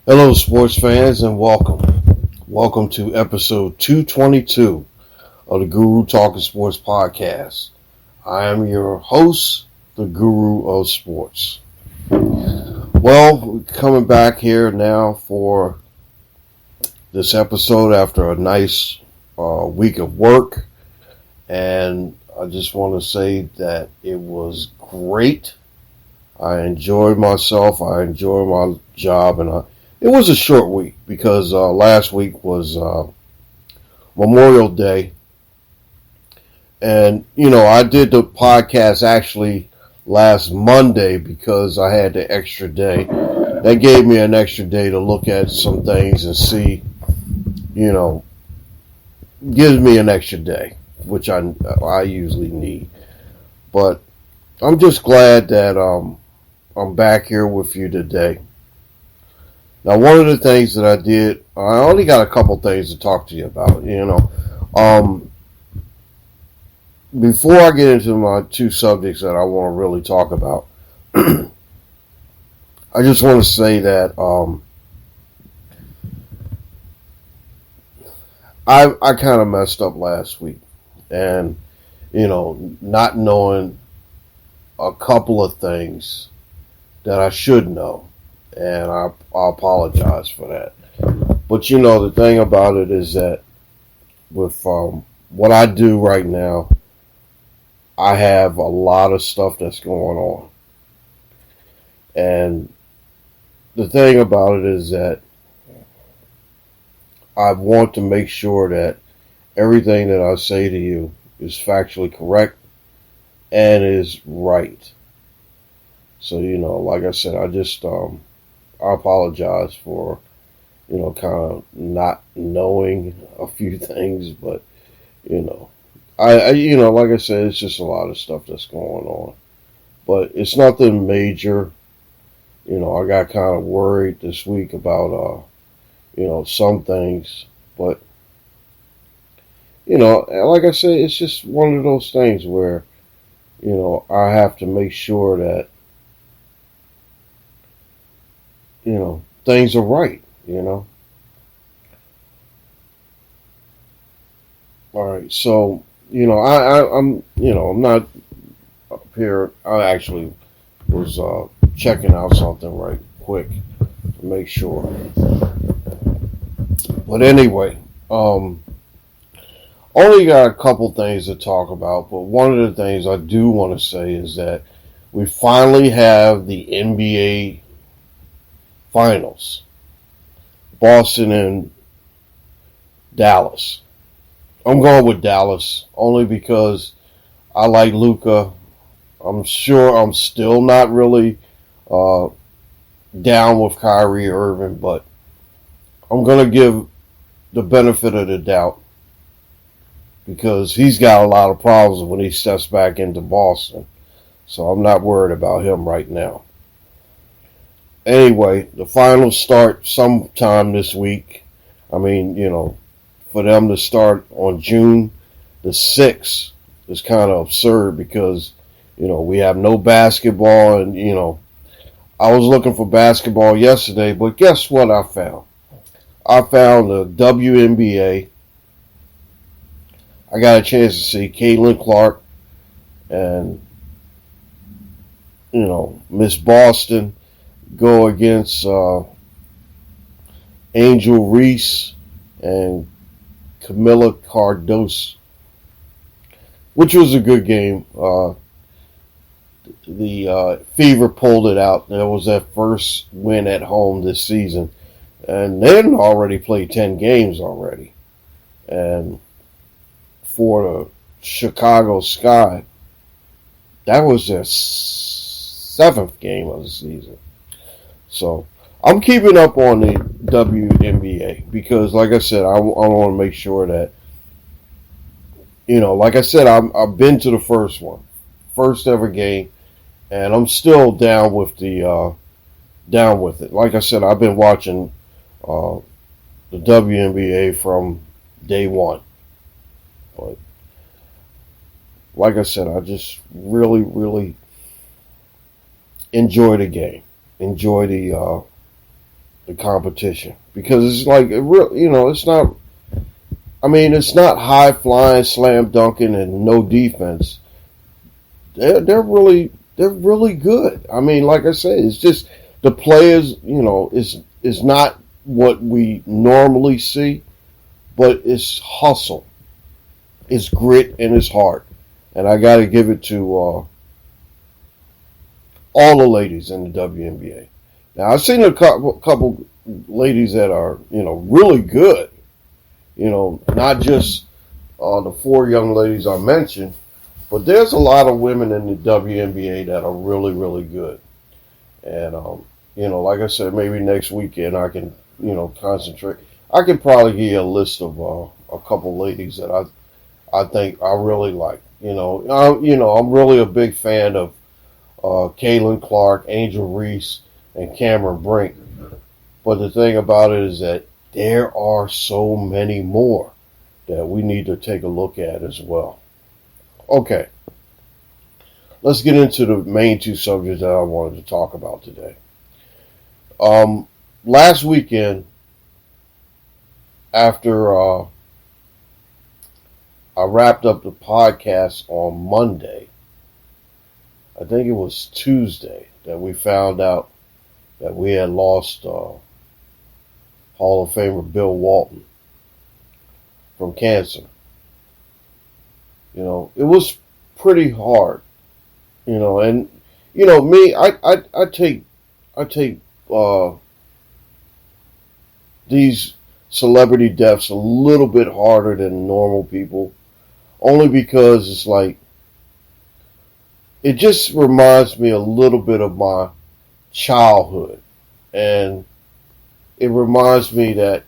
Hello, sports fans, and welcome. Welcome to episode 222 of the Guru Talkin Sports Podcast. I am your host, the Guru of Sports. Well, we're coming back here now for this episode after a nice week of work, and I just want to say that it was great. I enjoyed myself. I enjoyed my job, and it was a short week because last week was Memorial Day. And, I did the podcast actually last Monday because I had the extra day. That gave me an extra day to look at some things and see, gives me an extra day, which I usually need. But I'm just glad that I'm back here with you today. Now, one of the things that I did, I only got a couple things to talk to you about, Before I get into my two subjects that I want to really talk about, I just want to say that I kind of messed up last week. And, not knowing a couple of things that I should know. And I apologize for that. But, the thing about it is that with what I do right now, I have a lot of stuff that's going on. And the thing about it is that I want to make sure that everything that I say to you is factually correct and is right. So, like I said, I apologize for, kind of not knowing a few things, but, I like I said, it's just a lot of stuff that's going on. But it's nothing major. I got kind of worried this week about, some things. But, like I said, it's just one of those things where, I have to make sure that, things are right, All right, so, I'm not up here. I actually was checking out something right quick to make sure. But anyway, only got a couple things to talk about, but one of the things I do want to say is that we finally have the NBA Finals. Boston and Dallas. I'm going with Dallas only because I like Luka. I'm sure I'm still not really down with Kyrie Irving, but I'm going to give the benefit of the doubt because he's got a lot of problems when he steps back into Boston. So I'm not worried about him right now. Anyway, the finals start sometime this week. I mean, for them to start on June the 6th is kind of absurd because, we have no basketball and, I was looking for basketball yesterday, but guess what I found? I found the WNBA. I got a chance to see Caitlin Clark and, Miss Boston go against Angel Reese and Camilla Cardoso, which was a good game. The Fever pulled it out. That was their first win at home this season. And they had already played 10 games already. And for the Chicago Sky, that was their 7th game of the season. So I'm keeping up on the WNBA because, like I said, I want to make sure that, like I said, I've been to the first ever game, and I'm still down with it. Like I said, I've been watching the WNBA from day one, but like I said, I just really, really enjoy the game. Enjoy the the competition, because it's like it's not. I mean, it's not high flying, slam dunking, and no defense. They're really good. I mean, like I said, it's just the players. Is not what we normally see, but it's hustle, it's grit, and it's heart. And I got to give it to all the ladies in the WNBA. Now, I've seen a couple ladies that are really good. Not just the four young ladies I mentioned, but there's a lot of women in the WNBA that are really, really good. And, like I said, maybe next weekend I can, concentrate. I could probably give you a list of a couple ladies that I think I really like. I'm really a big fan of Caitlin Clark, Angel Reese, and Cameron Brink. But the thing about it is that there are so many more that we need to take a look at as well. Okay, let's get into the main two subjects that I wanted to talk about today. Last weekend, after I wrapped up the podcast on Monday, I think it was Tuesday, that we found out that we had lost Hall of Famer Bill Walton from cancer. It was pretty hard. And me, I take these celebrity deaths a little bit harder than normal people, only because it's like, it just reminds me a little bit of my childhood, and it reminds me that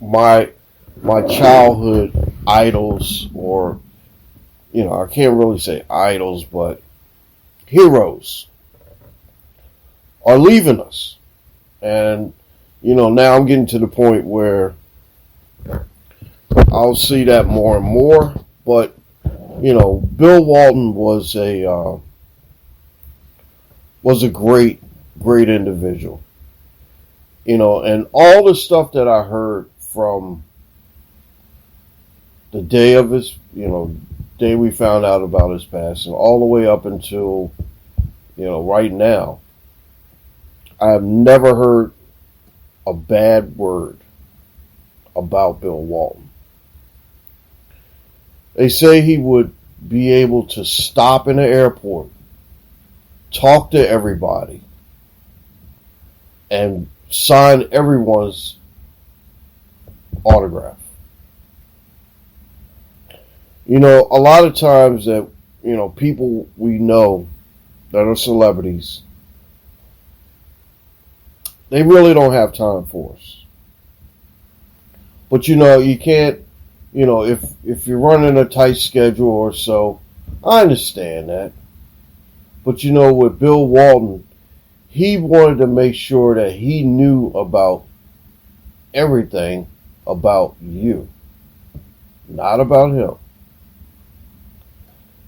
my childhood idols, or I can't really say idols, but heroes, are leaving us. And now I'm getting to the point where I'll see that more and more. But Bill Walton was a great individual. And all the stuff that I heard from the day of his, day we found out about his passing, all the way up until, right now, I have never heard a bad word about Bill Walton. They say he would be able to stop in the airport, talk to everybody, and sign everyone's autograph. A lot of times that, people we know that are celebrities, they really don't have time for us. But, you can't, if you're running a tight schedule or so, I understand that. But, with Bill Walton, he wanted to make sure that he knew about everything about you, not about him.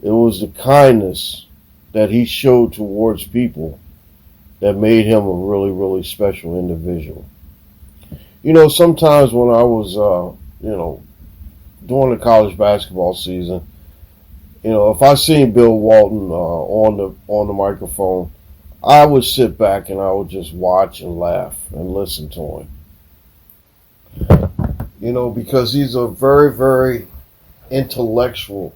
It was the kindness that he showed towards people that made him a really, really special individual. Sometimes when I was, during the college basketball season, if I seen Bill Walton on the microphone, I would sit back and I would just watch and laugh and listen to him. Because he's a very, very intellectual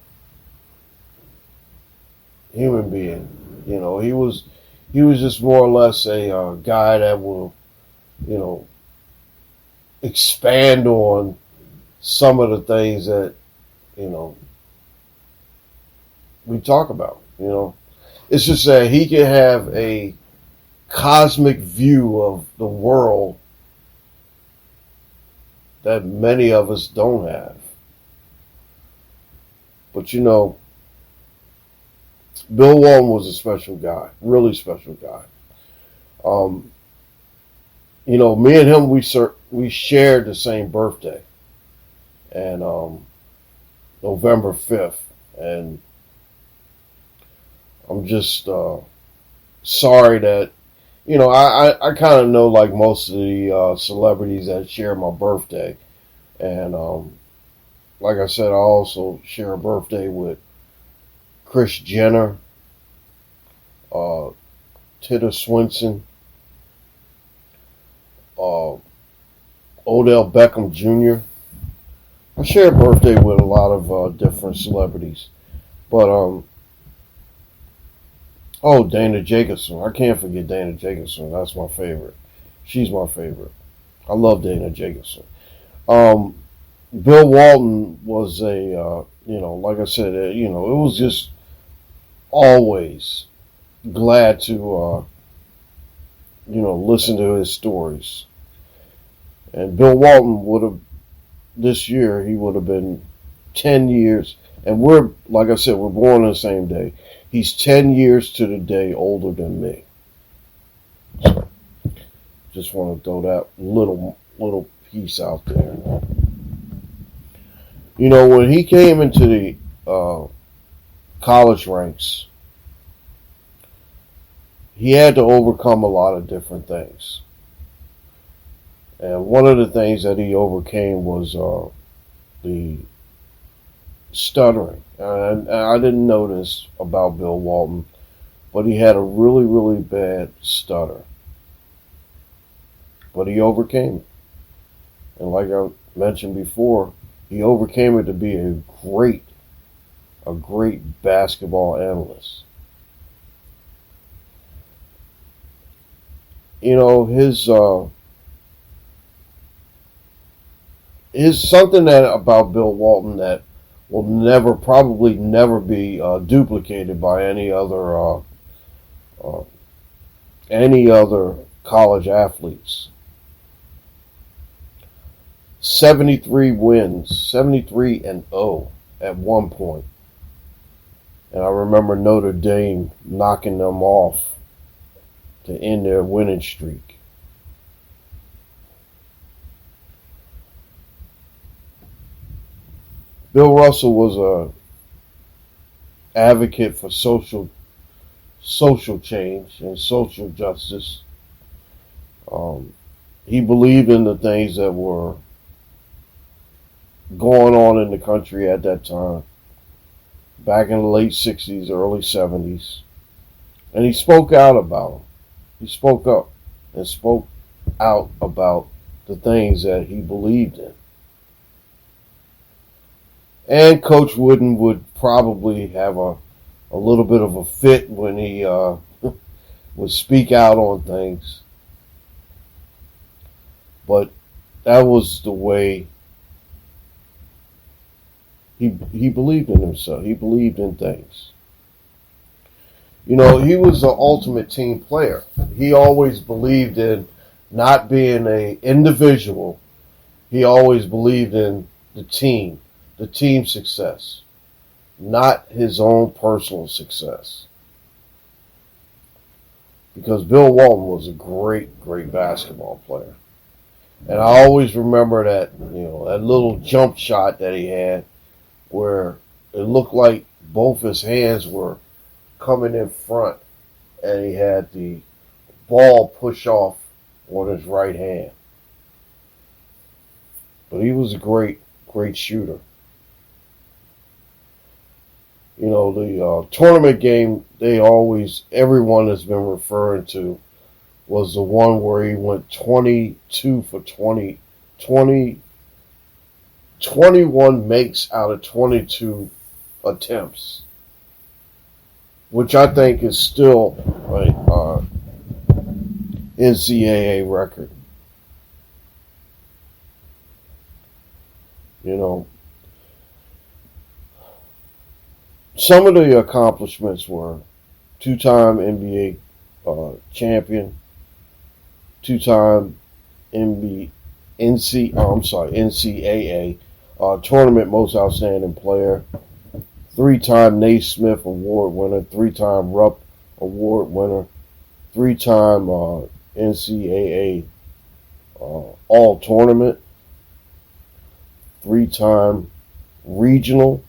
human being. He was just more or less a guy that will, expand on some of the things that, we talk about. It's just that he can have a cosmic view of the world that many of us don't have. But Bill Walton was a special guy, really special guy. Me and him, we shared the same birthday, and November 5th, and I'm just sorry that I kind of know like most of the celebrities that share my birthday. And like I said, I also share a birthday with Kris Jenner, uh, Tilda Swinton, uh, Odell Beckham Jr. I share a birthday with a lot of different celebrities. But, Dana Jacobson. I can't forget Dana Jacobson. That's my favorite. She's my favorite. I love Dana Jacobson. Bill Walton was like I said, it was just always glad to, listen to his stories. And Bill Walton this year, he would have been 10 years. And like I said, we're born on the same day. He's 10 years to the day older than me. So, just want to throw that little piece out there. When he came into the college ranks, he had to overcome a lot of different things. And one of the things that he overcame was the stuttering. And I didn't know this about Bill Walton, but he had a really, really bad stutter. But he overcame it. And like I mentioned before, he overcame it to be a great basketball analyst. His something that about Bill Walton that will probably never be duplicated by any other college athletes. 73 wins, 73-0 at one point. And I remember Notre Dame knocking them off to end their winning streak. Bill Russell was a advocate for social change and social justice. He believed in the things that were going on in the country at that time, back in the late 60s, early 70s. And he spoke out about them. He spoke up and spoke out about the things that he believed in. And Coach Wooden would probably have a little bit of a fit when he would speak out on things. But that was the way he believed in himself. He believed in things. He was an ultimate team player. He always believed in not being an individual. He always believed in the team success, not his own personal success. Because Bill Walton was a great basketball player. And I always remember that little jump shot that he had where it looked like both his hands were coming in front and he had the ball push off on his right hand. But he was a great shooter. The tournament game everyone has been referring to was the one where he went 22 for 20, 21 makes out of 22 attempts, which I think is still NCAA record. Some of the accomplishments were two-time NBA champion, two-time NCAA tournament most outstanding player, three-time Naismith Award winner, three-time Rupp Award winner, three-time NCAA all-tournament, three-time regional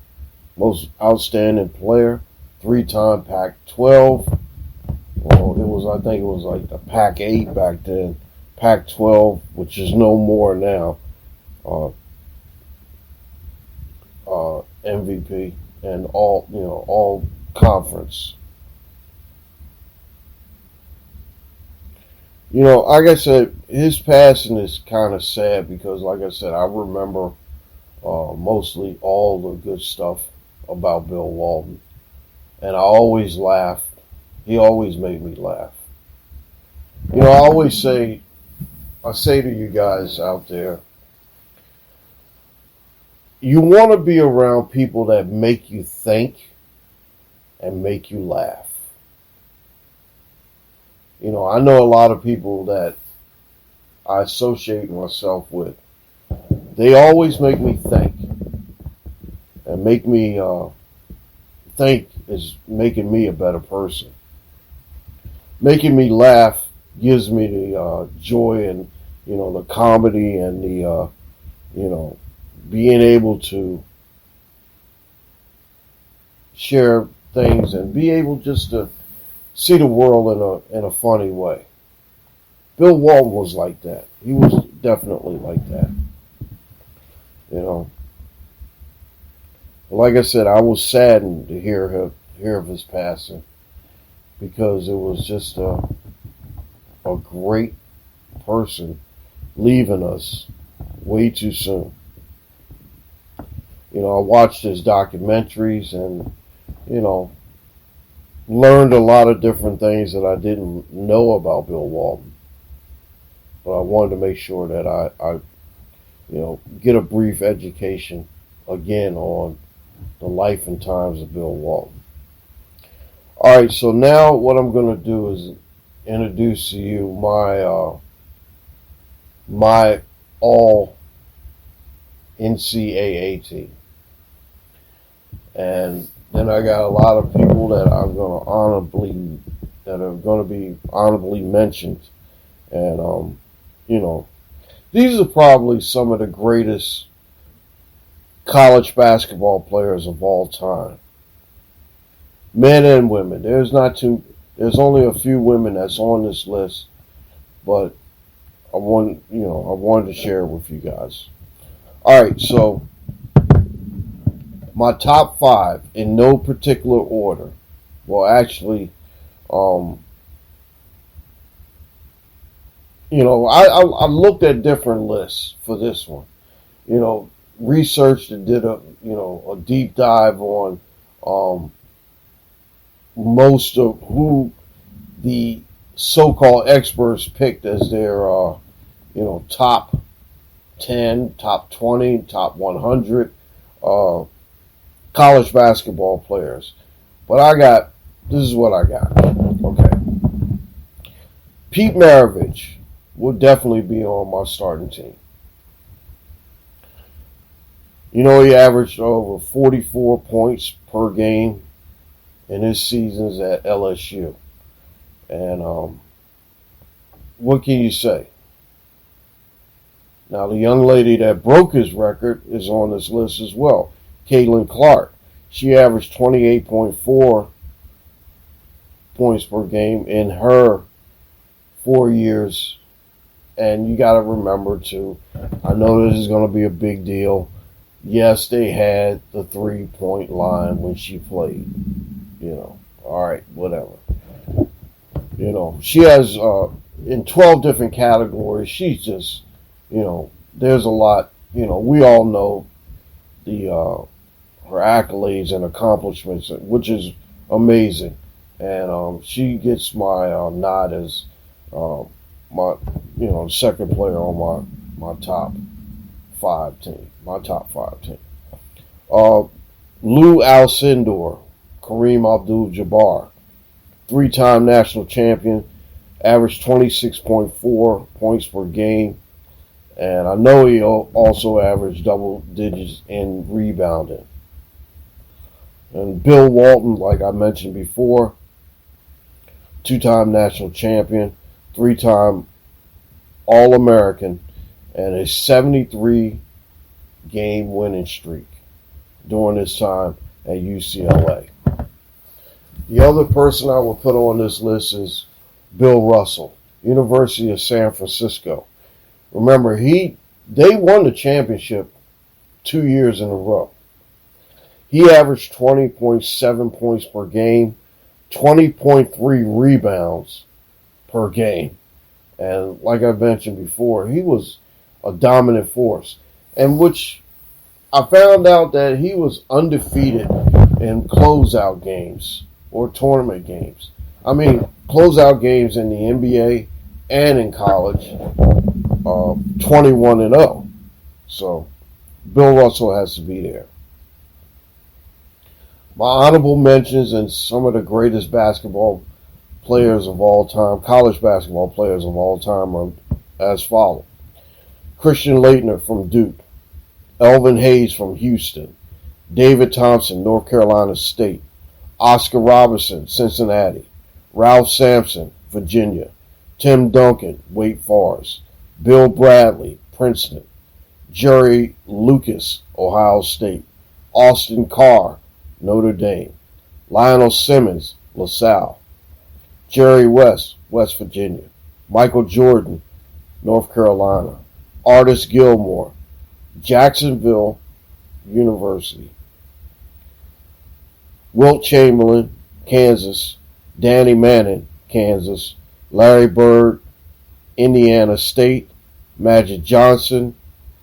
most outstanding player, three-time Pac-12, Well, I think it was like the Pac-8 back then, Pac-12, which is no more now, MVP, and all conference. Like I said, his passing is kind of sad because, like I said, I remember mostly all the good stuff about Bill Walton. And I always laughed. He always made me laugh. I say to you guys out there, you want to be around people that make you think and make you laugh. I know a lot of people that I associate myself with. They always make me think. And make me think is making me a better person. Making me laugh gives me the joy and, the comedy and the, being able to share things and be able just to see the world in a funny way. Bill Walton was like that. He was definitely like that. Like I said, I was saddened to hear of his passing because it was just a great person leaving us way too soon. I watched his documentaries and, learned a lot of different things that I didn't know about Bill Walton. But I wanted to make sure that I get a brief education again on the life and times of Bill Walton. All right, so now what I'm going to do is introduce to you my all NCAA team. And then I got a lot of people that are going to be honorably mentioned. And, these are probably some of the greatest college basketball players of all time. Men and women. There's only a few women that's on this list, but I wanted to share it with you guys. All right, so my top 5 in no particular order. Well, actually, I looked at different lists for this one. Researched and did a deep dive on most of who the so-called experts picked as their top 10, top 20, top 100 college basketball players. But this is what I got. Okay. Pete Maravich will definitely be on my starting team. He averaged over 44 points per game in his seasons at LSU. And what can you say? Now, the young lady that broke his record is on this list as well, Caitlin Clark. She averaged 28.4 points per game in her 4 years. And you got to remember, too, I know this is going to be a big deal. Yes, they had the 3-point line when she played. All right, whatever. She has, in 12 different categories, she's just, there's a lot, we all know her accolades and accomplishments, which is amazing. And she gets my nod as my second player on my top 5 team. My top 5 team. Lou Alcindor, Kareem Abdul-Jabbar, 3-time national champion, averaged 26.4 points per game. And I know he also averaged double digits in rebounding. And Bill Walton, like I mentioned before, 2-time national champion, 3-time All-American, and a 73-game winning streak during his time at UCLA. The other person I will put on this list is Bill Russell, University of San Francisco. Remember, they won the championship 2 years in a row. He averaged 20.7 points per game, 20.3 rebounds per game. And like I mentioned before, he was a dominant force. And which I found out that he was undefeated in closeout games or tournament games. I mean, closeout games in the NBA and in college, 21-0. So Bill Russell has to be there. My honorable mentions and some of the greatest basketball players of all time, college basketball players of all time, are as follows. Christian Laettner from Duke, Elvin Hayes from Houston, David Thompson, North Carolina State, Oscar Robertson, Cincinnati, Ralph Sampson, Virginia, Tim Duncan, Wake Forest, Bill Bradley, Princeton, Jerry Lucas, Ohio State, Austin Carr, Notre Dame, Lionel Simmons, LaSalle, Jerry West, West Virginia, Michael Jordan, North Carolina, Artis Gilmore, Jacksonville University, Wilt Chamberlain, Kansas, Danny Manning, Kansas, Larry Bird, Indiana State, Magic Johnson,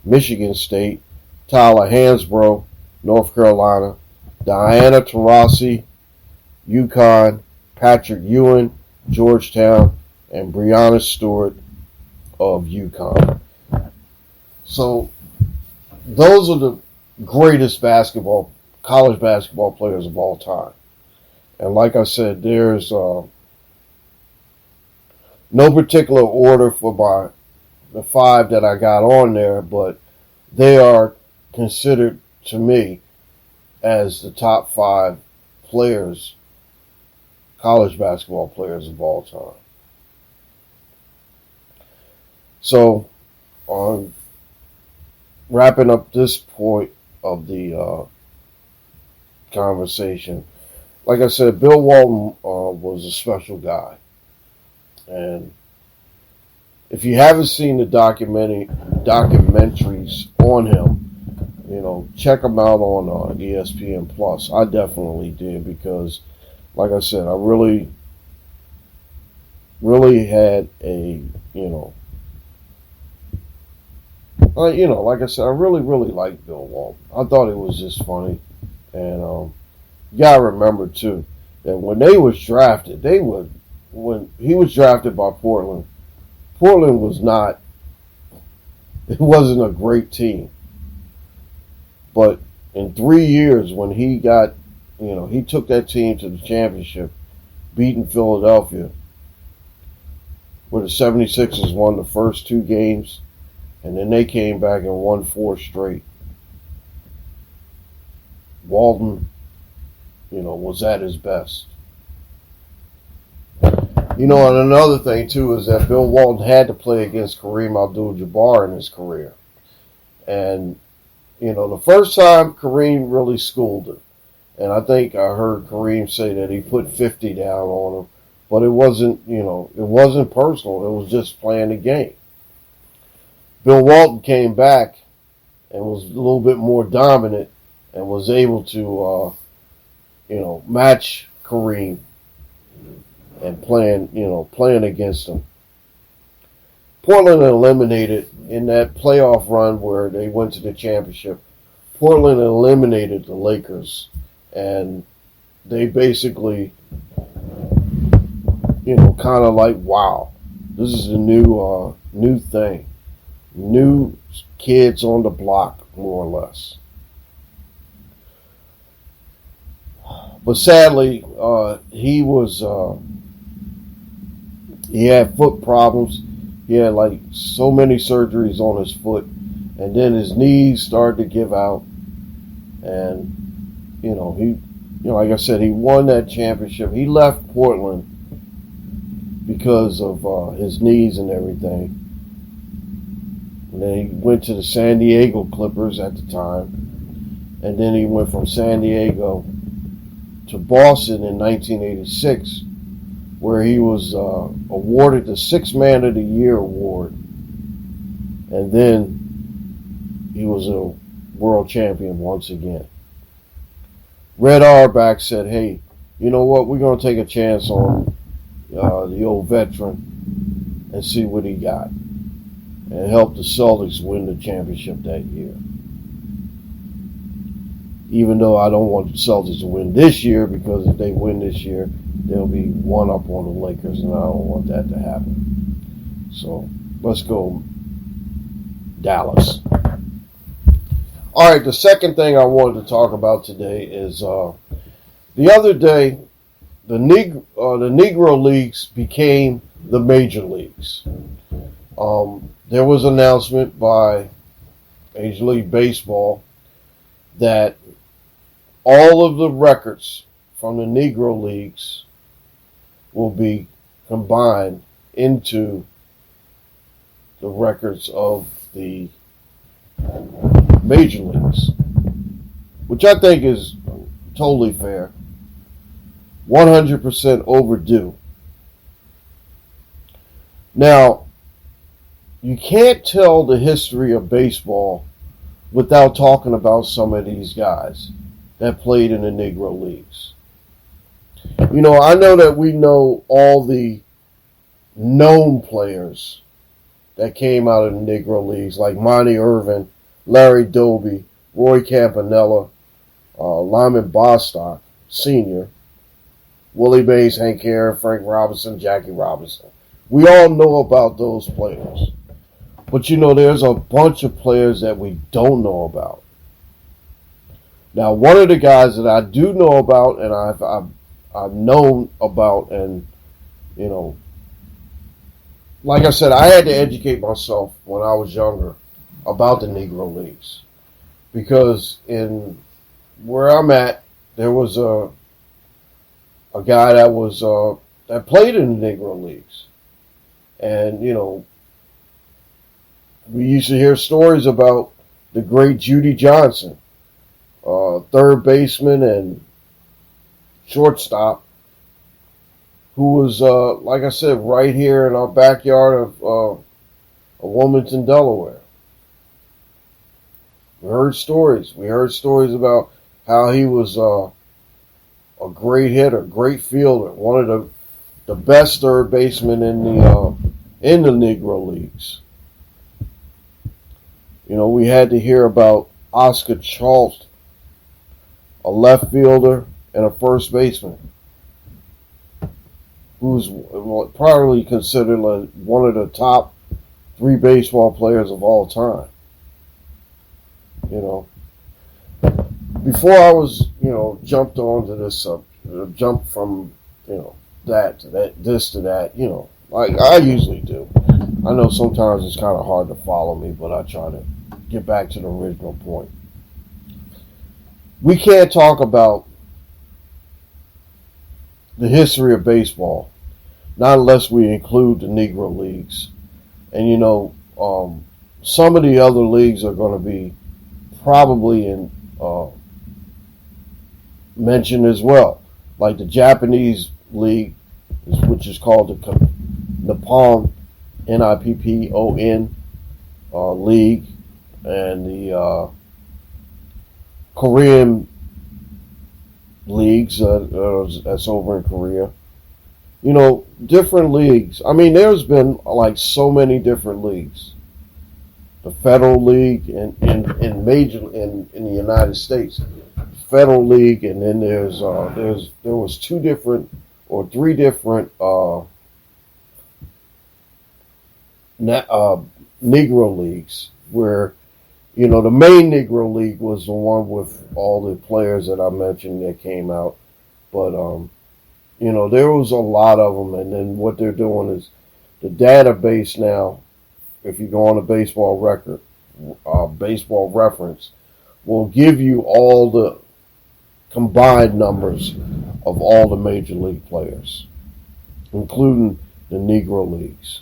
Michigan State, Tyler Hansbrough, North Carolina, Diana Taurasi, UConn, Patrick Ewing, Georgetown, and Breonna Stewart of UConn. So those are the greatest college basketball players of all time. And like I said, there's no particular order for the five that I got on there, but they are considered to me as the top five players, college basketball players of all time. So, wrapping up this point of the conversation, like I said, Bill Walton was a special guy. And if you haven't seen the documentaries on him, check them out on ESPN Plus. I definitely did because, like I said, I really had a, like I said, I really liked Bill Walton. I thought it was just funny. And you gotta remember, too, that when they was drafted, when he was drafted by Portland wasn't a great team. But in 3 years, when he got, he took that team to the championship, beating Philadelphia, where the 76ers won the first two games, and then they came back and won 4 straight. Walton, was at his best. And another thing, too, is that Bill Walton had to play against Kareem Abdul-Jabbar in his career. And, the first time Kareem really schooled him. And I think I heard Kareem say that he put 50 down on him. But it wasn't, it wasn't personal. It was just playing the game. Bill Walton came back and was a little bit more dominant and was able to, match Kareem and playing against him. Portland eliminated in that playoff run where they went to the championship. Portland eliminated the Lakers, and they basically, kind of like, wow, this is a new thing, new kids on the block, more or less. But sadly, he had foot problems. He had like so many surgeries on his foot, and then his knees started to give out. And like I said, he won that championship. He left Portland because of his knees and everything. And then he went to the San Diego Clippers at the time, and then he went from San Diego to Boston in 1986, where he was awarded the Sixth Man of the Year award, and then he was a world champion once again. Red Auerbach said, hey, you know what, we're going to take a chance on the old veteran and see what he got, and help the Celtics win the championship that year. Even though I don't want the Celtics to win this year, because if they win this year, they'll be one up on the Lakers, and I don't want that to happen. So let's go Dallas. All right, the second thing I wanted to talk about today is the other day, the Negro Leagues became the Major Leagues. There was an announcement by Major League Baseball that all of the records from the Negro Leagues will be combined into the records of the Major Leagues, which I think is totally fair. 100% overdue. Now, you can't tell the history of baseball without talking about some of these guys that played in the Negro Leagues. You know, I know that we know all the known players that came out of the Negro Leagues, like Monty Irvin, Larry Doby, Roy Campanella, Lyman Bostock Sr., Willie Mays, Hank Aaron, Frank Robinson, Jackie Robinson. We all know about those players. But you know, there's a bunch of players that we don't know about. Now, one of the guys that I do know about, and I've known about, and you know, like I said, I had to educate myself when I was younger about the Negro Leagues, because in where I'm at, there was a guy that was that played in the Negro Leagues, and you know, we used to hear stories about the great Judy Johnson, third baseman and shortstop, who was, like I said, right here in our backyard of Wilmington, Delaware. We heard stories. We heard stories about how he was a great hitter, great fielder, one of the best third basemen in the Negro Leagues. You know, we had to hear about Oscar Charlton, a left fielder and a first baseman, who's probably considered like one of the top 3 baseball players of all time. You know, before I was, you know, jumped onto this, jump from, you know, that to that, this to that, you know, like I usually do. I know sometimes it's kind of hard to follow me, but I try to get back to the original point. We can't talk about the history of baseball, not unless we include the Negro Leagues. And, you know, some of the other leagues are going to be probably in mentioned as well, like the Japanese league, which is called the Nippon, Nippon league, and the Korean leagues that's over in Korea. You know, different leagues. I mean, there's been like so many different leagues. The Federal League in the United States, Federal League, and then there was 2 different or 3 different Negro Leagues, where, you know, the main Negro League was the one with all the players that I mentioned that came out. But, you know, there was a lot of them. And then what they're doing is the database now, if you go on a baseball reference, will give you all the combined numbers of all the major league players, including the Negro Leagues.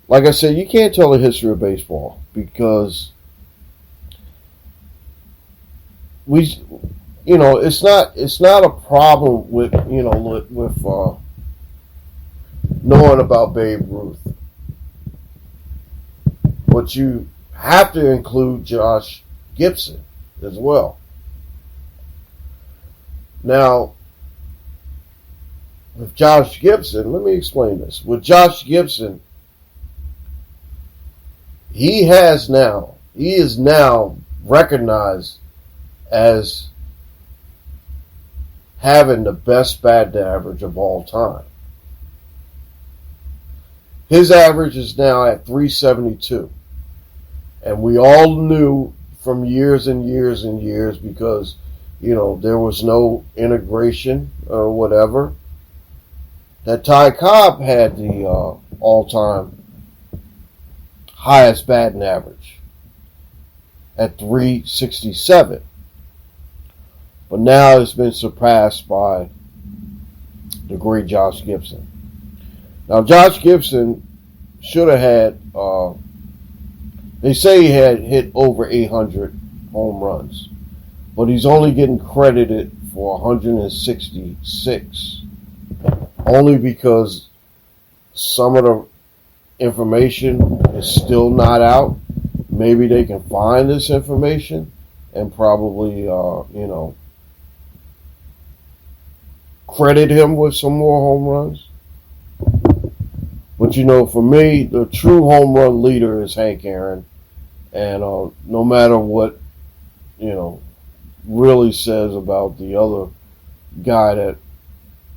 Like I said, you can't tell the history of baseball because it's not a problem with knowing about Babe Ruth, but you have to include Josh Gibson as well. Now, with Josh Gibson, let me explain this. With Josh Gibson, he is now recognized as having the best batting average of all time. His average is now at 372. And we all knew from years and years and years, because, there was no integration or whatever, that Ty Cobb had the all-time highest batting average at 367. But now it's been surpassed by the great Josh Gibson. Now, Josh Gibson should have had, they say he had hit over 800 home runs, but he's only getting credited for 166, only because some of the information is still not out. Maybe they can find this information and probably, credit him with some more home runs. But, for me, the true home run leader is Hank Aaron. And no matter what, really says about the other guy that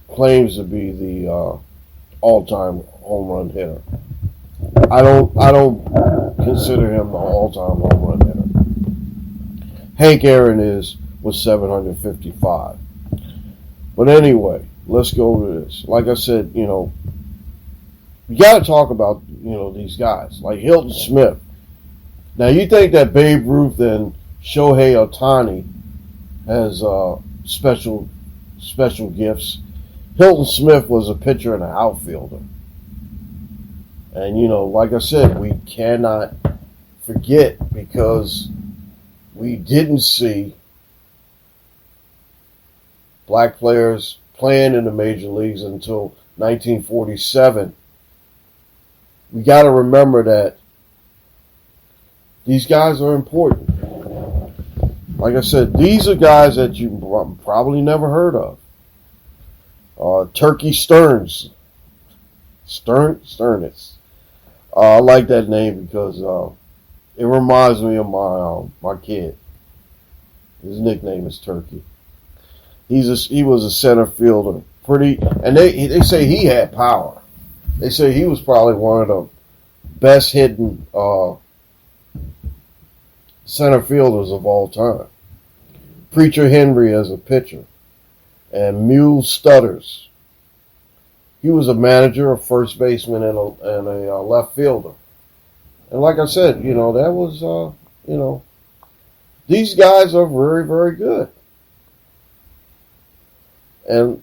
claims to be the all-time home run hitter, I don't consider him the all-time home run hitter. Hank Aaron is with 755. But anyway, let's go to this. Like I said, you got to talk about, these guys like Hilton Smith. Now, you think that Babe Ruth and Shohei Ohtani has special gifts. Hilton Smith was a pitcher and an outfielder. And, like I said, we cannot forget, because we didn't see black players playing in the major leagues until 1947. We got to remember that these guys are important. Like I said, these are guys that you probably never heard of. Turkey Stearns. Sternitz. I like that name because it reminds me of my kid. His nickname is Turkey. He was a center fielder. And they say he had power. They say he was probably one of the best hitting center fielders of all time. Preacher Henry as a pitcher. And Mule Stutters. He was a manager, a first baseman, and a left fielder. And like I said, that was, these guys are very, very good. And,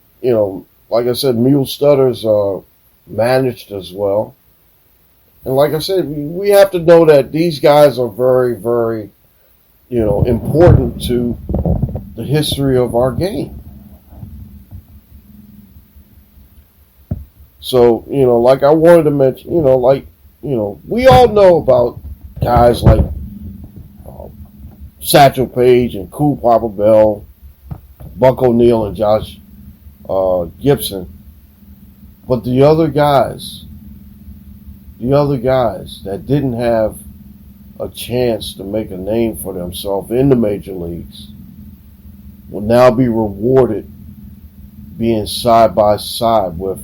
like I said, Mule Stutters managed as well. And like I said, we have to know that these guys are very, very, important to the history of our game. So, like I wanted to mention, we all know about guys like Satchel Paige and Cool Papa Bell, Buck O'Neil and Josh Gibson. But the other guys that didn't have a chance to make a name for themselves in the major leagues will now be rewarded being side by side with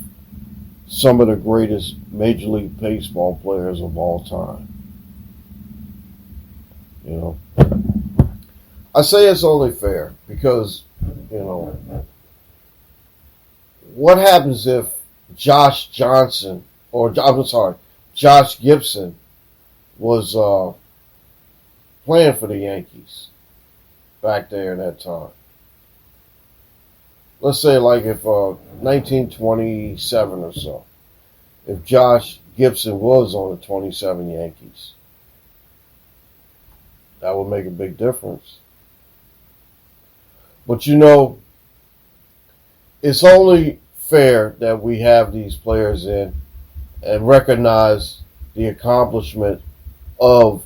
some of the greatest Major League Baseball players of all time. I say it's only fair because, what happens if Josh Gibson was playing for the Yankees back there in that time? Let's say like if 1927 or so, if Josh Gibson was on the 27 Yankees, that would make a big difference. But it's only fair that we have these players in and recognize the accomplishment of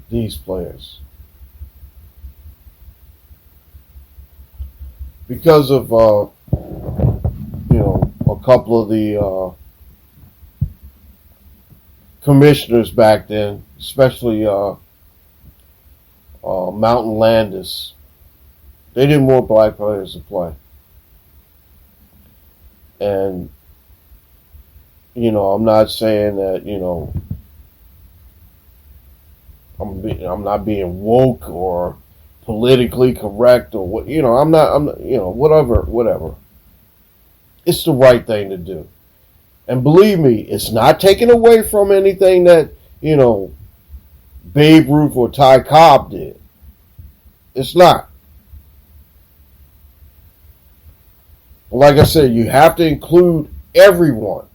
these players. Because of, a couple of the commissioners back then, especially Mountain Landis, they didn't want black players to play. And, I'm not saying that, I'm not being woke or politically correct or what, I'm not, whatever. It's the right thing to do. And believe me, it's not taken away from anything that, Babe Ruth or Ty Cobb did. It's not. But like I said, you have to include everyone.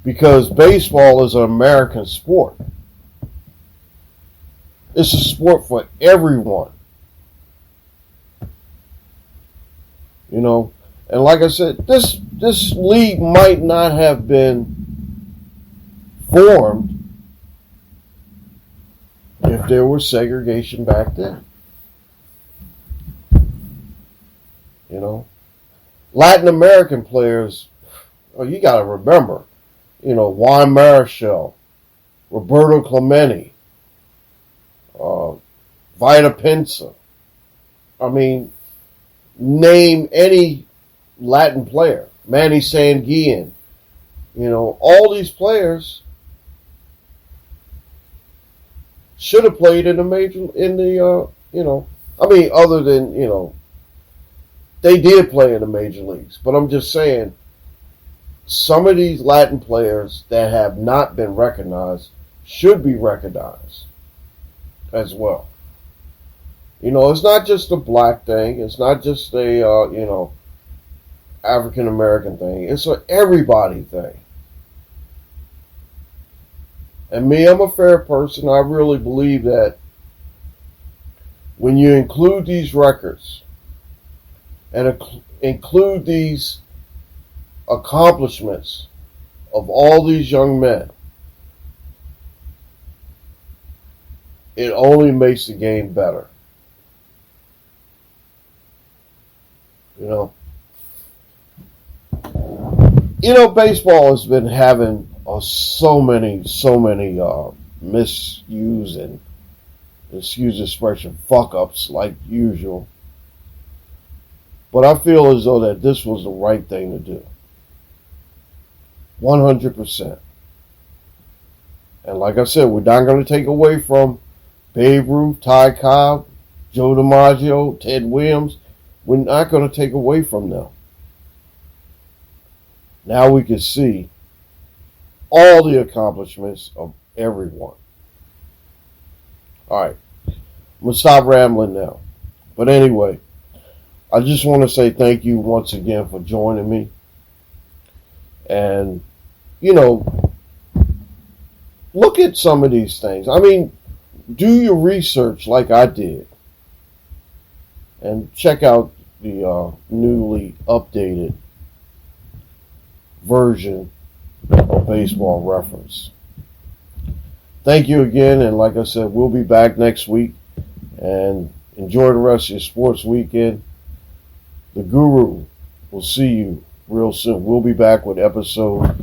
Because baseball is an American sport. It's a sport for everyone. And like I said, this league might not have been formed if there was segregation back then. Latin American players, you got to remember, Juan Marichal, Roberto Clemente, Vita Pinza. I mean, name any Latin player. Manny Sanguillen. All these players should have played in other than, they did play in the major leagues. But I'm just saying, some of these Latin players that have not been recognized should be recognized as well. It's not just a black thing. It's not just a, African American thing. It's an everybody thing. And me, I'm a fair person. I really believe that when you include these records and include these accomplishments of all these young men, it only makes the game better. Baseball has been having so many misuse and, excuse the expression, fuck-ups like usual. But I feel as though that this was the right thing to do. 100%. And like I said, we're not going to take away from Babe Ruth, Ty Cobb, Joe DiMaggio, Ted Williams. We're not going to take away from them. Now we can see all the accomplishments of everyone. All right. I'm going to stop rambling now. But anyway, I just want to say thank you once again for joining me. And, look at some of these things. I mean, do your research like I did. And check out the newly updated version of Baseball Reference. Thank you again, and like I said, we'll be back next week. And enjoy the rest of your sports weekend. The Guru will see you real soon. We'll be back with episode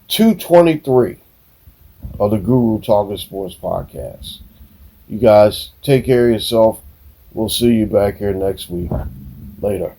223 of the Guru Talkin Sports Podcast. You guys take care of yourself. We'll see you back here next week. Later.